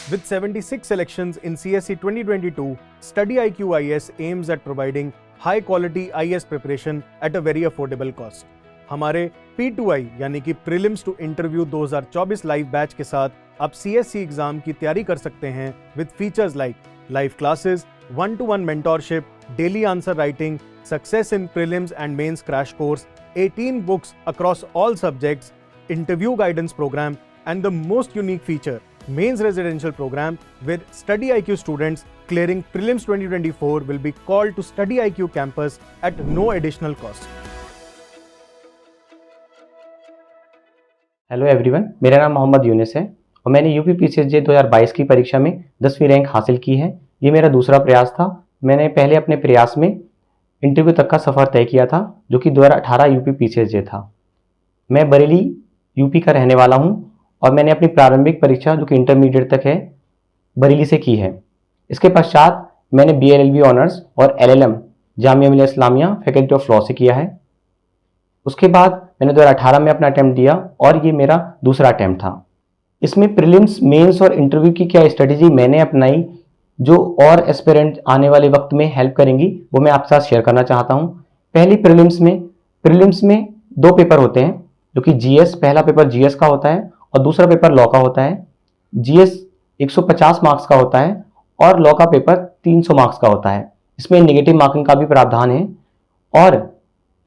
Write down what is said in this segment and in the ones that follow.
With 76 selections in CSE 2022, Study IQ IS aims at providing high quality IS preparation at a very affordable cost. हमारे P2I यानी कि prelims to interview 2024 live batch के साथ आप CSE exam की तैयारी कर सकते हैं with features like live classes, 1-to-1 mentorship, daily answer writing, success in prelims and mains crash course, 18 books across all subjects, interview guidance program, and the most unique feature, mains residential program, where Study IQ students clearing prelims 2024 will be called to Study IQ campus at no additional cost. Hello everyone, मेरा नाम मोहम्मद यूनिस है और मैंने UP PCSJ 2022 की परीक्षा में 10वीं rank हासिल की है। ये मेरा दूसरा प्रयास था। मैंने पहले अपने प्रयास में इंटरव्यू तक का सफ़र तय किया था जो कि 2018 यूपी पीसीएसजे था। मैं बरेली यूपी का रहने वाला हूँ और मैंने अपनी प्रारंभिक परीक्षा जो कि इंटरमीडिएट तक है बरेली से की है। इसके पश्चात मैंने BLLB ऑनर्स और LLM Jamia Millia Islamia faculty of law से किया है। उसके बाद मैंने 2018 में अपना अटेम्प्ट दिया और ये मेरा दूसरा अटेम्प्ट था। इसमें प्रीलिम्स, मेंस और इंटरव्यू की क्या स्ट्रेटेजी मैंने अपनाई जो और एस्पिरेंट आने वाले वक्त में हेल्प करेंगी वो मैं आपके साथ शेयर करना चाहता हूँ। पहली प्रीलिम्स में 2 पेपर होते हैं जो कि GS, पहला पेपर GS का होता है और दूसरा पेपर लॉ का होता है। GS 150 मार्क्स का होता है और लॉ का पेपर 300 मार्क्स का होता है। इसमें नेगेटिव मार्किंग का भी प्रावधान है। और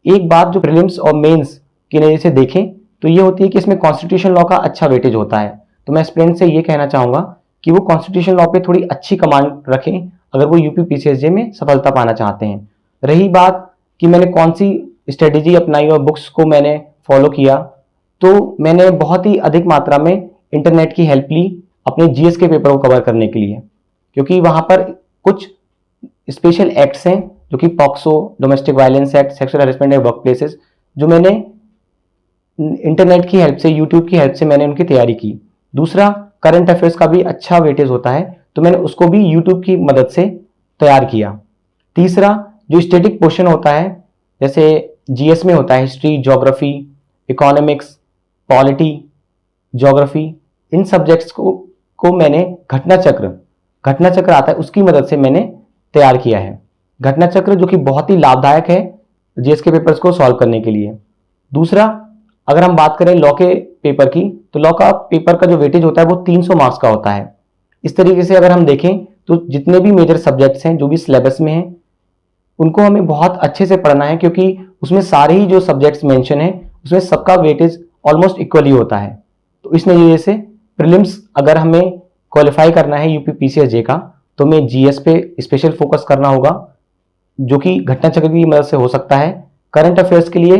एक बात जो प्रीलिम्स और मेंस के नज़र से देखें तो ये होती है कि इसमें कॉन्स्टिट्यूशन लॉ का अच्छा वेटेज होता है। तो मैं एस्पिरेंट से ये कहना चाहूँगा कि वो कॉन्स्टिट्यूशन लॉ पे थोड़ी अच्छी कमांड रखें अगर वो यूपी पीसीएसजे में सफलता पाना चाहते हैं। रही बात कि मैंने कौन सी स्ट्रेटेजी अपनाई और बुक्स को मैंने फॉलो किया, तो मैंने बहुत ही अधिक मात्रा में इंटरनेट की हेल्प ली अपने GS के पेपर को कवर करने के लिए, क्योंकि वहाँ पर कुछ स्पेशल एक्ट्स हैं जो कि POCSO, domestic violence act, sexual harassment and work places, जो मैंने इंटरनेट की हेल्प से, यूट्यूब की हेल्प से मैंने उनकी तैयारी की। दूसरा, करंट अफेयर्स का भी अच्छा वेटेज होता है तो मैंने उसको भी यूट्यूब की मदद से तैयार किया। तीसरा, जो स्टैटिक पोर्शन होता है जैसे GS में होता है history, geography, economics, polity, geography, इन सब्जेक्ट्स को मैंने घटना चक्र आता है उसकी मदद से मैंने तैयार किया है। घटना चक्र जो कि बहुत ही लाभदायक है GS के पेपर्स को सॉल्व करने के लिए। दूसरा, अगर हम बात करें लॉ के पेपर की तो लॉ का पेपर का जो वेटेज होता है वो 300 मार्क्स का होता है। इस तरीके से अगर हम देखें तो जितने भी मेजर सब्जेक्ट्स हैं जो भी सिलेबस में हैं उनको हमें बहुत अच्छे से पढ़ना है, क्योंकि उसमें सारे ही जो सब्जेक्ट्स मेंशन हैं उसमें सबका वेटेज ऑलमोस्ट इक्वली होता है। तो इस नज़रिए से प्रीलिम्स अगर हमें क्वालिफाई करना है यूपी पीसीएसजे का तो हमें GS पे स्पेशल फोकस करना होगा जो कि घटना चक्र की मदद से हो सकता है। करंट अफेयर्स के लिए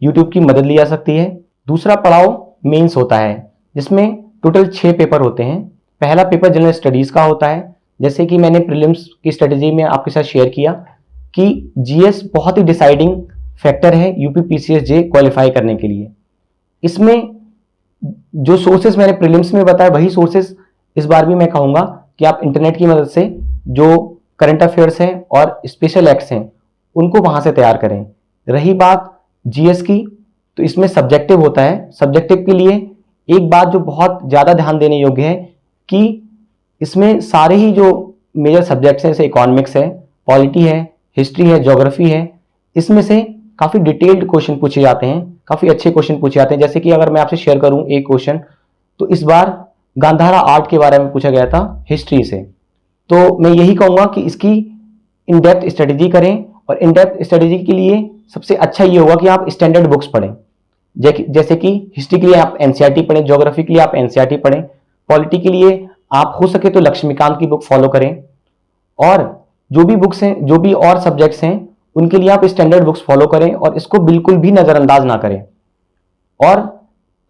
यूट्यूब की मदद ली जा सकती है। दूसरा पड़ाव मेंस होता है जिसमें टोटल 6 पेपर होते हैं। पहला पेपर जनरल स्टडीज का होता है। जैसे कि मैंने प्रीलिम्स की स्ट्रेटेजी में आपके साथ शेयर किया कि GS बहुत ही डिसाइडिंग फैक्टर है यूपी पीसीएसजे क्वालिफाई करने के लिए। इसमें जो सोर्सेज मैंने प्रीलिम्स में बताया वही सोर्सेज इस बार भी मैं कहूँगा कि आप इंटरनेट की मदद से जो करंट अफेयर्स हैं और स्पेशल एक्ट्स हैं उनको वहाँ से तैयार करें। रही बात GS की तो इसमें सब्जेक्टिव होता है। सब्जेक्टिव के लिए एक बात जो बहुत ज़्यादा ध्यान देने योग्य है कि इसमें सारे ही जो मेजर सब्जेक्ट्स हैं जैसे इकोनॉमिक्स है, पॉलिटी है, हिस्ट्री है, ज्योग्राफी है, इसमें से काफ़ी डिटेल्ड क्वेश्चन पूछे जाते हैं, काफ़ी अच्छे क्वेश्चन पूछे जाते हैं। जैसे कि अगर मैं आपसे शेयर करूँ एक क्वेश्चन, तो इस बार गांधारा आर्ट के बारे में पूछा गया था हिस्ट्री से। तो मैं यही कहूँगा कि इसकी इन डेप्थ स्ट्रेटेजी करें और इन डेप्थ स्ट्रेटेजी के लिए सबसे अच्छा ये होगा कि आप स्टैंडर्ड बुक्स पढ़ें। जैसे कि हिस्ट्री के लिए आप NCERT पढ़ें, ज्योग्राफी के लिए आप NCERT पढ़ें, पॉलिटी के लिए आप हो सके तो लक्ष्मीकांत की बुक फॉलो करें, और जो भी बुक्स हैं, जो भी और सब्जेक्ट्स हैं उनके लिए आप स्टैंडर्ड बुक्स फॉलो करें और इसको बिल्कुल भी नज़रअंदाज ना करें। और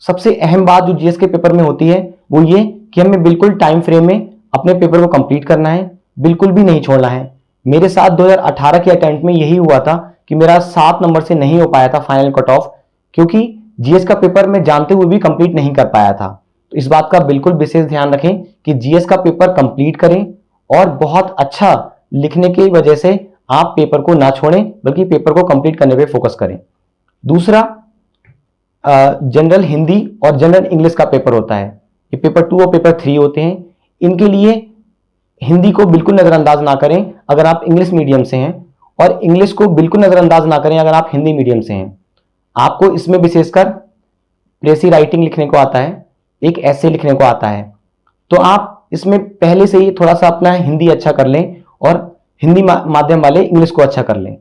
सबसे अहम बात जो GS के पेपर में होती है वो ये कि हमें बिल्कुल टाइम फ्रेम में अपने पेपर को कंप्लीट करना है, बिल्कुल भी नहीं छोड़ना है। मेरे साथ 2018 के अटेम्प्ट में यही हुआ था कि मेरा 7 नंबर से नहीं हो पाया था फाइनल कट ऑफ, क्योंकि GS का पेपर मैं जानते हुए भी कंप्लीट नहीं कर पाया था। तो इस बात का बिल्कुल विशेष ध्यान रखें कि GS का पेपर कंप्लीट करें और बहुत अच्छा लिखने की वजह से आप पेपर को ना छोड़ें बल्कि पेपर को कंप्लीट करने पे फोकस करें। दूसरा, जनरल हिंदी और जनरल इंग्लिश का पेपर होता है। ये पेपर 2 और पेपर 3 होते हैं। इनके लिए हिंदी को बिल्कुल नज़रअंदाज ना करें अगर आप इंग्लिश मीडियम से हैं, और इंग्लिश को बिल्कुल नज़रअंदाज ना करें अगर आप हिंदी मीडियम से हैं। आपको इसमें विशेषकर प्रेसी राइटिंग लिखने को आता है, एक ऐसे लिखने को आता है, तो आप इसमें पहले से ही थोड़ा सा अपना हिंदी अच्छा कर लें और हिंदी माध्यम वाले इंग्लिश को अच्छा कर लें।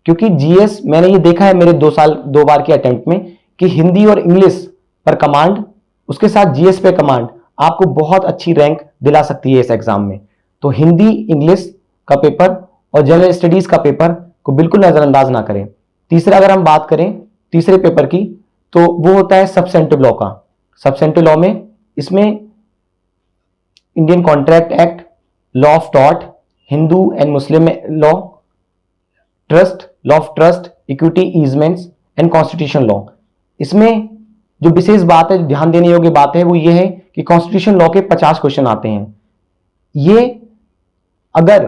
क्योंकि जीएस मैंने ये देखा है मेरे 2 बार के अटेम्प्ट में कि हिंदी और इंग्लिश पर कमांड, उसके साथ जीएस पे कमांड आपको बहुत अच्छी रैंक दिला सकती है इस एग्जाम में। तो हिंदी इंग्लिश का पेपर और जनरल स्टडीज का पेपर को बिल्कुल नजरअंदाज ना करें। तीसरा अगर हम बात करें तीसरे पेपर की, तो वो होता है सब्सेंटिव लॉ का। सब्सेंटिव लॉ में इसमें Indian contract act, law of tort, Hindu and Muslim law, trust, law of trust, equity, easements and constitution law. इसमें जो विशेष बात है, ध्यान देने योग्य बात है, वो ये है कि कॉन्स्टिट्यूशन लॉ के 50 क्वेश्चन आते हैं। ये अगर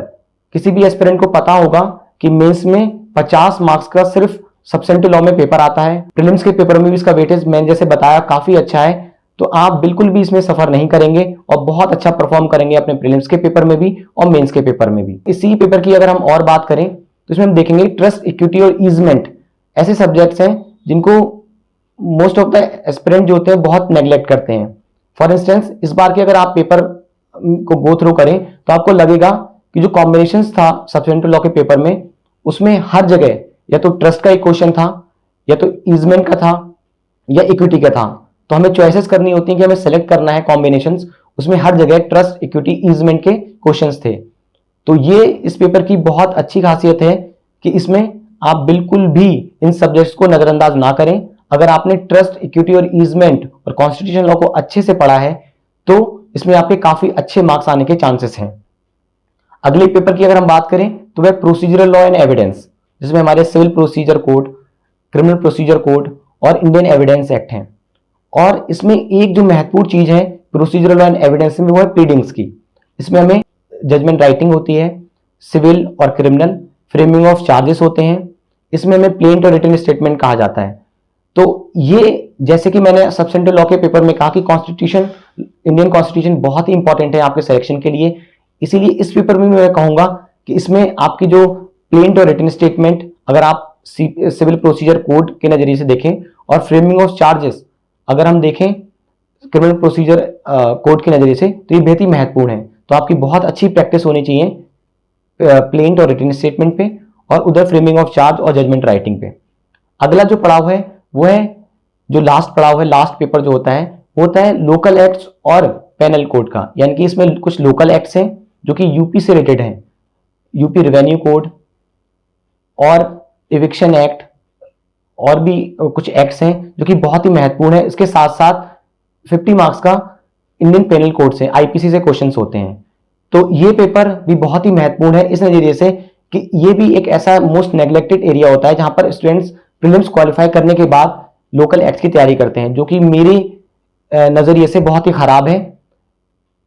किसी भी एस्पिरेंट को पता होगा कि मेंस में 50 मार्क्स का सिर्फ सब्सेंटिव लॉ में पेपर आता है, प्रीलिम्स के पेपर में भी इसका वेटेज मैंने जैसे बताया काफी अच्छा है, तो आप बिल्कुल भी इसमें सफर नहीं करेंगे और बहुत अच्छा परफॉर्म करेंगे अपने प्रीलिम्स के पेपर में भी और मेंस के पेपर में भी। इसी पेपर की अगर हम और बात करें तो इसमें हम देखेंगे ट्रस्ट, इक्विटी और ईजमेंट ऐसे सब्जेक्ट्स हैं जिनको मोस्ट ऑफ द एस्पिरेंट जो होते हैं बहुत नेग्लेक्ट करते हैं। फॉर इंस्टेंस इस बार के अगर आप पेपर को गो थ्रू करें तो आपको लगेगा कि जो कॉम्बिनेशंस था सब्सेंटिव लॉ के पेपर में, उसमें हर जगह या तो ट्रस्ट का एक क्वेश्चन था, या तो ईजमेंट का था, या इक्विटी का था। तो हमें चॉइसेस करनी होती है कि हमें सेलेक्ट करना है कॉम्बिनेशंस, उसमें हर जगह ट्रस्ट, इक्विटी, ईजमेंट के क्वेश्चंस थे। तो ये इस पेपर की बहुत अच्छी खासियत है कि इसमें आप बिल्कुल भी इन सब्जेक्ट्स को नजरअंदाज ना करें। अगर आपने ट्रस्ट, इक्विटी और ईजमेंट और कॉन्स्टिट्यूशन लॉ को अच्छे से पढ़ा है तो इसमें आपके काफी अच्छे मार्क्स आने के चांसेस हैं। अगले पेपर की अगर हम बात करें तो वह प्रोसीजरल लॉ एंड एविडेंस, जिसमें हमारे civil procedure code, criminal procedure code और इंडियन एविडेंस एक्ट हैं। और इसमें एक जो महत्वपूर्ण चीज है प्रोसीजरल लॉ एंड एविडेंस में, वो है प्लीडिंग्स की। इसमें हमें जजमेंट राइटिंग होती है, सिविल और क्रिमिनल, फ्रेमिंग ऑफ चार्जेस होते हैं, इसमें हमें प्लेंट और रिटन स्टेटमेंट कहा जाता है। तो ये जैसे कि मैंने सब्सेंटिव लॉ के पेपर में कहा कि कॉन्स्टिट्यूशन, इंडियन कॉन्स्टिट्यूशन बहुत ही इंपॉर्टेंट है आपके सिलेक्शन के लिए, इसीलिए इस पेपर में मैं कहूंगा कि इसमें आपकी जो प्लेंट और रिटन स्टेटमेंट अगर आप सिविल प्रोसीजर कोड के नजरिए से देखें, और फ्रेमिंग ऑफ चार्जेस अगर हम देखें क्रिमिनल प्रोसीजर कोड के नजरिए से, तो ये बेहद ही महत्वपूर्ण है। तो आपकी बहुत अच्छी प्रैक्टिस होनी चाहिए प्लेंट और रिटन स्टेटमेंट पे, और उधर फ्रेमिंग ऑफ चार्ज और जजमेंट राइटिंग पे। अगला जो पड़ाव है वो है जो लास्ट पड़ाव है, लास्ट पेपर जो होता है वो होता है लोकल एक्ट्स और पेनल कोड का। यानी कि इसमें कुछ लोकल एक्ट्स हैं जो कि यूपी से रिलेटेड हैं, यूपी रेवेन्यू कोड और इविक्शन एक्ट, और भी कुछ एक्ट्स हैं जो कि बहुत ही महत्वपूर्ण है। इसके साथ साथ 50 मार्क्स का इंडियन पेनल कोड से, आईपीसी से क्वेश्चंस होते हैं। तो ये पेपर भी बहुत ही महत्वपूर्ण है इस नजरिए से कि ये भी एक ऐसा मोस्ट नेग्लेक्टेड एरिया होता है जहां पर स्टूडेंट्स प्रीलिम्स क्वालिफाई करने के बाद लोकल एक्ट्स की तैयारी करते हैं, जो कि मेरे नजरिए से बहुत ही खराब है।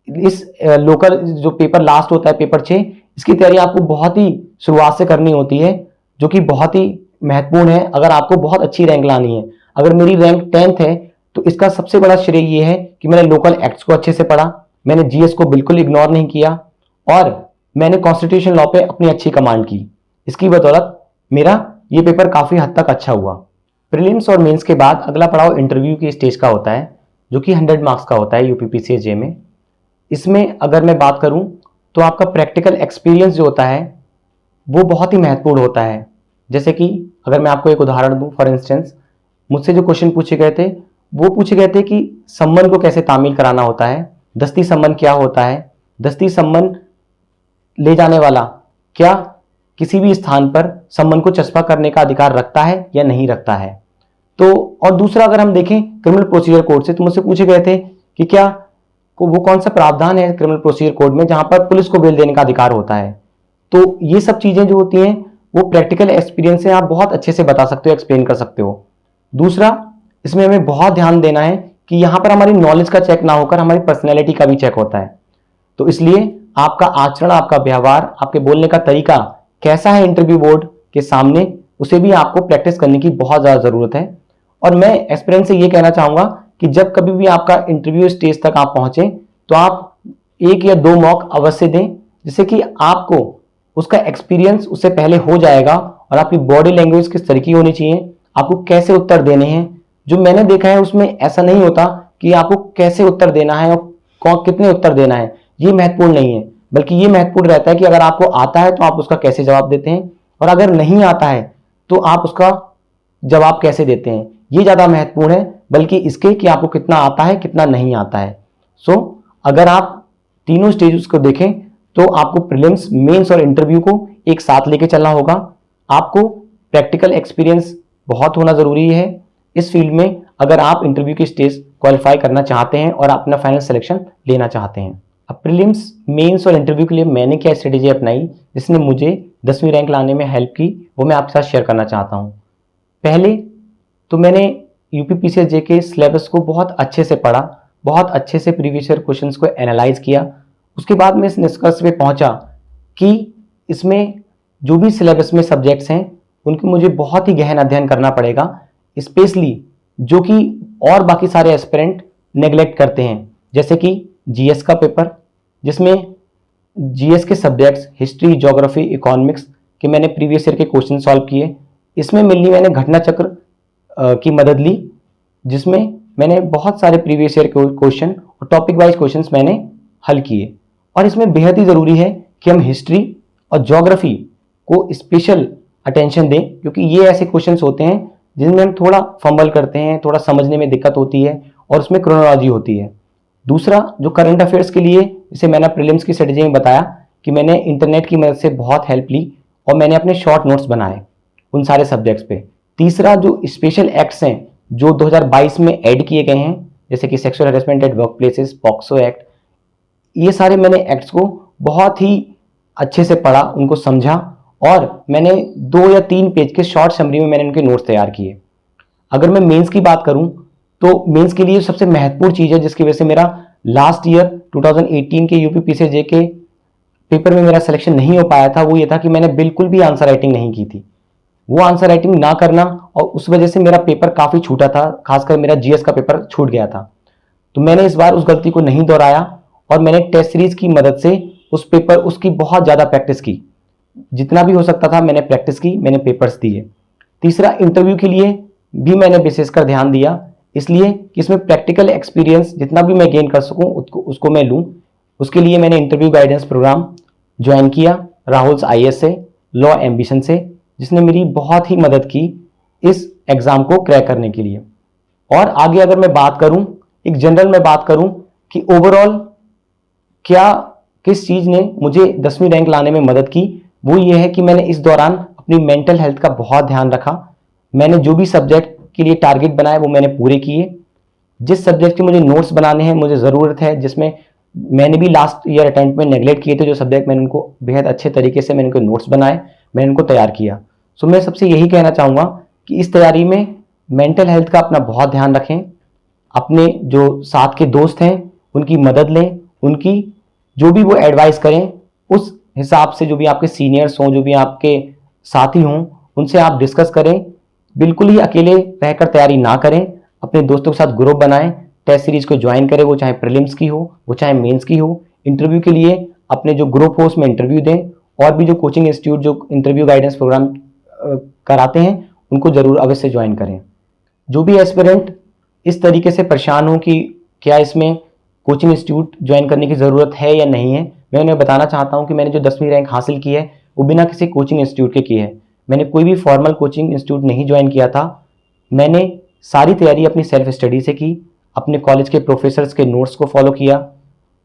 इस लोकल जो पेपर लास्ट होता है पेपर 6, इसकी तैयारी आपको बहुत ही शुरुआत से करनी होती है, जो कि बहुत ही महत्वपूर्ण है अगर आपको बहुत अच्छी रैंक लानी है। अगर मेरी रैंक 10th है तो इसका सबसे बड़ा श्रेय ये है कि मैंने लोकल एक्ट्स को अच्छे से पढ़ा, मैंने जीएस को बिल्कुल इग्नोर नहीं किया, और मैंने कॉन्स्टिट्यूशन लॉ पे अपनी अच्छी कमांड की। इसकी बदौलत मेरा ये पेपर काफी हद तक अच्छा हुआ। प्रीलिम्स और मेंस के बाद अगला पड़ाव इंटरव्यू की स्टेज का होता है, जो कि 100 मार्क्स का होता है यूपीपीसीएसजे में। इसमें अगर मैं बात करूं तो आपका प्रैक्टिकल एक्सपीरियंस जो होता है वो बहुत ही महत्वपूर्ण होता है। जैसे कि अगर मैं आपको एक उदाहरण दूं, फॉर इंस्टेंस मुझसे जो क्वेश्चन पूछे गए थे वो पूछे गए थे कि सम्मन को कैसे तामील कराना होता है, दस्ती सम्मन क्या होता है, दस्ती सम्मन ले जाने वाला क्या किसी भी स्थान पर सम्मन को चस्पा करने का अधिकार रखता है या नहीं रखता है। तो और दूसरा अगर हम देखें क्रिमिनल प्रोसीजर कोड से, तो मुझसे पूछे गए थे कि क्या वो कौन सा प्रावधान है क्रिमिनल प्रोसीजर कोड में जहां पर पुलिस को बेल देने का अधिकार होता है। तो ये सब चीजें जो होती हैं वो प्रैक्टिकल एक्सपीरियंस से आप बहुत अच्छे से बता सकते हो, एक्सप्लेन कर सकते हो। दूसरा, इसमें हमें बहुत ध्यान देना है कि यहां पर हमारी नॉलेज का चेक ना होकर हमारी पर्सनैलिटी का भी चेक होता है। तो इसलिए आपका आचरण, आपका व्यवहार, आपके बोलने का तरीका कैसा है इंटरव्यू बोर्ड के सामने, उसे भी आपको प्रैक्टिस करने की बहुत ज्यादा जरूरत है। और मैं एस्पिरेंट से ये कहना चाहूंगा कि जब कभी भी आपका इंटरव्यू स्टेज तक आप पहुंचे तो आप 1 या 2 मॉक अवश्य दें, जिससे कि आपको उसका एक्सपीरियंस उससे पहले हो जाएगा और आपकी बॉडी लैंग्वेज किस तरीके की होनी चाहिए, आपको कैसे उत्तर देने हैं। जो मैंने देखा है उसमें ऐसा नहीं होता कि आपको कैसे उत्तर देना है और कितने उत्तर देना है, ये महत्वपूर्ण नहीं है, बल्कि ये महत्वपूर्ण रहता है कि अगर आपको आता है तो आप उसका कैसे जवाब देते हैं, और अगर नहीं आता है तो आप उसका जवाब कैसे देते हैं, ये ज़्यादा महत्वपूर्ण है बल्कि इसके कि आपको कितना आता है कितना नहीं आता है। सो अगर आप तीनों स्टेजेस को देखें तो आपको प्रीलिम्स, मेंस और इंटरव्यू को एक साथ लेके चलना होगा। आपको प्रैक्टिकल एक्सपीरियंस बहुत होना जरूरी है इस फील्ड में, अगर आप इंटरव्यू की स्टेज क्वालिफाई करना चाहते हैं और अपना फाइनल सिलेक्शन लेना चाहते हैं। अब प्रीलिम्स, मेंस और इंटरव्यू के लिए मैंने क्या स्ट्रेटेजी अपनाई जिसने मुझे 10वीं रैंक लाने में हेल्प की, वो मैं आपके साथ शेयर करना चाहता हूँ। पहले तो मैंने यूपीपीसीएस के सिलेबस को बहुत अच्छे से पढ़ा, बहुत अच्छे से प्रीवियस ईयर क्वेश्चंस को एनालाइज किया। उसके बाद मैं इस निष्कर्ष पे पहुंचा कि इसमें जो भी सिलेबस में सब्जेक्ट्स हैं उनकी मुझे बहुत ही गहन अध्ययन करना पड़ेगा, स्पेशली जो कि और बाकी सारे एस्पिरेंट नेग्लेक्ट करते हैं, जैसे कि जीएस का पेपर, जिसमें जीएस के सब्जेक्ट्स हिस्ट्री, ज्योग्राफी, इकोनॉमिक्स के मैंने प्रीवियस ईयर के क्वेश्चन सॉल्व किए। इसमें मेनली मैंने घटना चक्र की मदद ली, जिसमें मैंने बहुत सारे प्रीवियस ईयर क्वेश्चन और टॉपिक वाइज क्वेश्चंस मैंने हल किए। और इसमें बेहद ही ज़रूरी है कि हम हिस्ट्री और ज्योग्राफी को स्पेशल अटेंशन दें, क्योंकि ये ऐसे क्वेश्चंस होते हैं जिनमें हम थोड़ा फंबल करते हैं, थोड़ा समझने में दिक्कत होती है और उसमें क्रोनोलॉजी होती है। दूसरा, जो करंट अफेयर्स के लिए, जैसे मैंने प्रीलिम्स की स्ट्रेटेजी में बताया कि मैंने इंटरनेट की मदद से बहुत हेल्प ली और मैंने अपने शॉर्ट नोट्स बनाए उन सारे सब्जेक्ट्स पे। तीसरा, जो स्पेशल एक्ट्स हैं जो 2022 में ऐड किए गए हैं, जैसे कि sexual harassment at work places, POCSO act, ये सारे मैंने एक्ट्स को बहुत ही अच्छे से पढ़ा, उनको समझा और मैंने 2 या 3 पेज के शॉर्ट समरी में मैंने उनके नोट्स तैयार किए। अगर मैं मेंस की बात करूं तो मेंस के लिए सबसे महत्वपूर्ण चीज़ है जिसकी वजह से मेरा लास्ट ईयर 2018 के यूपीपीसीएस के पेपर में मेरा सिलेक्शन नहीं हो पाया था, वो ये था कि मैंने बिल्कुल भी आंसर राइटिंग नहीं की थी। वो आंसर राइटिंग ना करना और उस वजह से मेरा पेपर काफ़ी छूटा था, खासकर मेरा जीएस का पेपर छूट गया था। तो मैंने इस बार उस गलती को नहीं दोहराया और मैंने टेस्ट सीरीज की मदद से उस पेपर उसकी बहुत ज़्यादा प्रैक्टिस की, जितना भी हो सकता था मैंने प्रैक्टिस की, मैंने पेपर्स दिए। तीसरा, इंटरव्यू के लिए भी मैंने विशेषकर ध्यान दिया, इसलिए कि इसमें प्रैक्टिकल एक्सपीरियंस जितना भी मैं गेन कर सकूं उसको मैं लूं। उसके लिए मैंने इंटरव्यू गाइडेंस प्रोग्राम ज्वाइन किया राहुल्स आईएएस से, लॉ एम्बिशन से, जिसने मेरी बहुत ही मदद की इस एग्ज़ाम को क्रैक करने के लिए। और आगे अगर मैं बात करूं, एक जनरल में बात करूं कि ओवरऑल क्या किस चीज़ ने मुझे 10वीं रैंक लाने में मदद की, वो ये है कि मैंने इस दौरान अपनी मेंटल हेल्थ का बहुत ध्यान रखा। मैंने जो भी सब्जेक्ट के लिए टारगेट बनाए वो मैंने पूरे किए। जिस सब्जेक्ट के मुझे नोट्स बनाने हैं, मुझे ज़रूरत है, जिसमें मैंने भी लास्ट ईयर अटेम्प्ट में नेगलेक्ट किए थे जो सब्जेक्ट, मैंने उनको बेहद अच्छे तरीके से मैंने उनको नोट्स बनाए, मैंने उनको तैयार किया। सो मैं सबसे यही कहना चाहूँगा कि इस तैयारी में मेंटल हेल्थ का अपना बहुत ध्यान रखें, अपने जो साथ के दोस्त हैं उनकी मदद लें, उनकी जो भी वो एडवाइस करें उस हिसाब से, जो भी आपके सीनियर्स हों, जो भी आपके साथी हों, उनसे आप डिस्कस करें। बिल्कुल ही अकेले रहकर तैयारी ना करें, अपने दोस्तों के साथ ग्रुप बनाएं, टेस्ट सीरीज को ज्वाइन करें, वो चाहे प्रीलिम्स की हो, वो चाहे मेंस की हो। इंटरव्यू के लिए अपने जो ग्रुप हो उसमें इंटरव्यू दें, और भी जो कोचिंग इंस्टीट्यूट जो इंटरव्यू गाइडेंस प्रोग्राम कराते हैं उनको जरूर अवश्य ज्वाइन करें। जो भी एस्पिरेंट इस तरीके से परेशान हो कि क्या इसमें कोचिंग इंस्टीट्यूट ज्वाइन करने की ज़रूरत है या नहीं है, मैं उन्हें बताना चाहता हूं कि मैंने जो 10वीं रैंक हासिल की है वो बिना किसी कोचिंग इंस्टीट्यूट के की है। मैंने कोई भी फॉर्मल कोचिंग इंस्टीट्यूट नहीं ज्वाइन किया था, मैंने सारी तैयारी अपनी सेल्फ स्टडी से की, अपने कॉलेज के प्रोफेसर्स के नोट्स को फॉलो किया।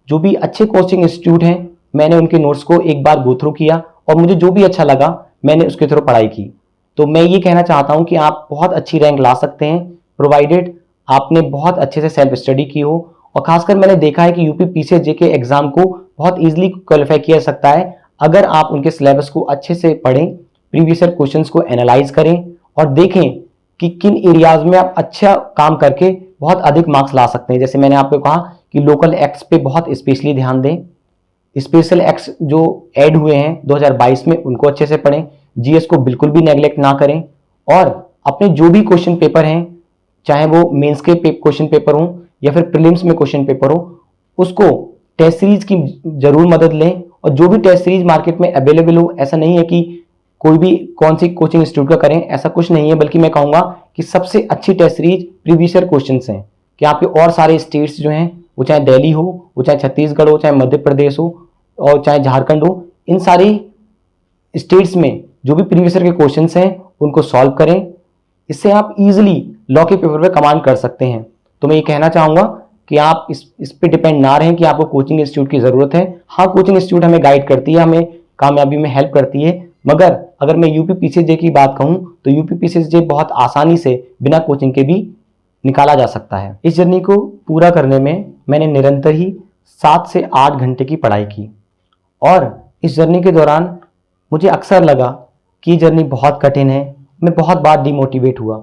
जो भी अच्छे कोचिंग इंस्टीट्यूट हैं मैंने उनके नोट्स को एक बार गो थ्रू किया और मुझे जो भी अच्छा लगा मैंने उसके थ्रू पढ़ाई की। तो मैं ये कहना चाहता हूँ कि आप बहुत अच्छी रैंक ला सकते हैं, प्रोवाइडेड आपने बहुत अच्छे से सेल्फ स्टडी की हो। और खासकर मैंने देखा है कि यूपीपीसीएस जेके एग्जाम को बहुत ईजिली क्वालिफाई किया जा सकता है अगर आप उनके सिलेबस को अच्छे से पढ़ें, प्रीवियस ईयर क्वेश्चंस को एनालाइज करें और देखें कि किन एरियाज में आप अच्छा काम करके बहुत अधिक मार्क्स ला सकते हैं। जैसे मैंने आपको कहा कि लोकल एक्ट्स पे बहुत स्पेशली ध्यान दें, स्पेशल एक्ट्स जो ऐड हुए हैं 2022 में उनको अच्छे से पढ़ें, जीएस को बिल्कुल भी नेग्लेक्ट ना करें और अपने जो भी क्वेश्चन पेपर हैं, चाहे वो मेंस के क्वेश्चन पेपर हो या फिर प्रीलिम्स में क्वेश्चन पेपर हो, उसको टेस्ट सीरीज की जरूर मदद लें, और जो भी टेस्ट सीरीज मार्केट में अवेलेबल हो, ऐसा नहीं है कि कोई भी कौन सी कोचिंग इंस्टीट्यूट का करें, ऐसा कुछ नहीं है, बल्कि मैं कहूँगा कि सबसे अच्छी test series previous year questions हैं, कि आपके और सारे स्टेट्स जो हैं, वो चाहे दिल्ली हो, वो चाहे छत्तीसगढ़ हो, चाहे मध्य प्रदेश हो, और चाहे झारखंड हो, इन सारी स्टेट्स में जो भी प्रीवियस ईयर के क्वेश्चंस हैं उनको सॉल्व करें। इससे आप इजीली लॉ के पेपर पे कमांड कर सकते हैं। तो मैं ये कहना चाहूँगा कि आप इस पे डिपेंड ना रहें कि आपको कोचिंग इंस्टीट्यूट की ज़रूरत है। हाँ, कोचिंग इंस्टीट्यूट हमें गाइड करती है, हमें कामयाबी में हेल्प करती है, मगर अगर मैं यूपी पीसीएसजे की बात कहूँ तो यूपी पीसीएसजे बहुत आसानी से बिना कोचिंग के भी निकाला जा सकता है। इस जर्नी को पूरा करने में मैंने निरंतर ही 7 से 8 घंटे की पढ़ाई की, और इस जर्नी के दौरान मुझे अक्सर लगा कि ये जर्नी बहुत कठिन है, मैं बहुत बार डिमोटिवेट हुआ,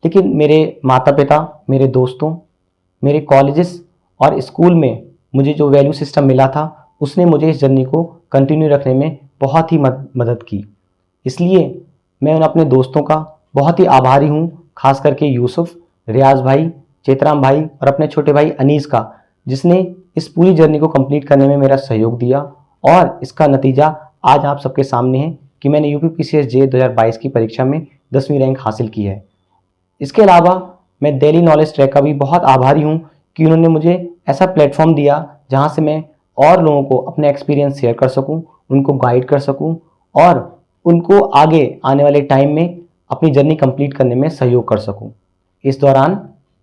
लेकिन मेरे माता पिता, मेरे दोस्तों, मेरे कॉलेजेस और स्कूल में मुझे जो वैल्यू सिस्टम मिला था, उसने मुझे इस जर्नी को कंटिन्यू रखने में बहुत ही मदद की। इसलिए मैं उन अपने दोस्तों का बहुत ही आभारी हूँ, खास करके यूसुफ, रियाज भाई, चेतराम भाई और अपने छोटे भाई अनीस का, जिसने इस पूरी जर्नी को कंप्लीट करने में मेरा सहयोग दिया, और इसका नतीजा आज आप सबके सामने है कि मैंने यूपी पीसीएसजे 2022 की परीक्षा में 10वीं रैंक हासिल की है। इसके अलावा मैं दिल्ली नॉलेज ट्रैक का भी बहुत आभारी हूँ कि उन्होंने मुझे ऐसा प्लेटफॉर्म दिया जहाँ से मैं और लोगों को अपने एक्सपीरियंस शेयर कर सकूँ, उनको गाइड कर सकूँ, और उनको आगे आने वाले टाइम में अपनी जर्नी कंप्लीट करने में सहयोग कर सकूँ। इस दौरान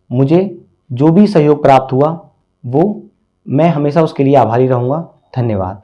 मुझे जो भी सहयोग प्राप्त हुआ, वो मैं हमेशा उसके लिए आभारी रहूँगा। धन्यवाद।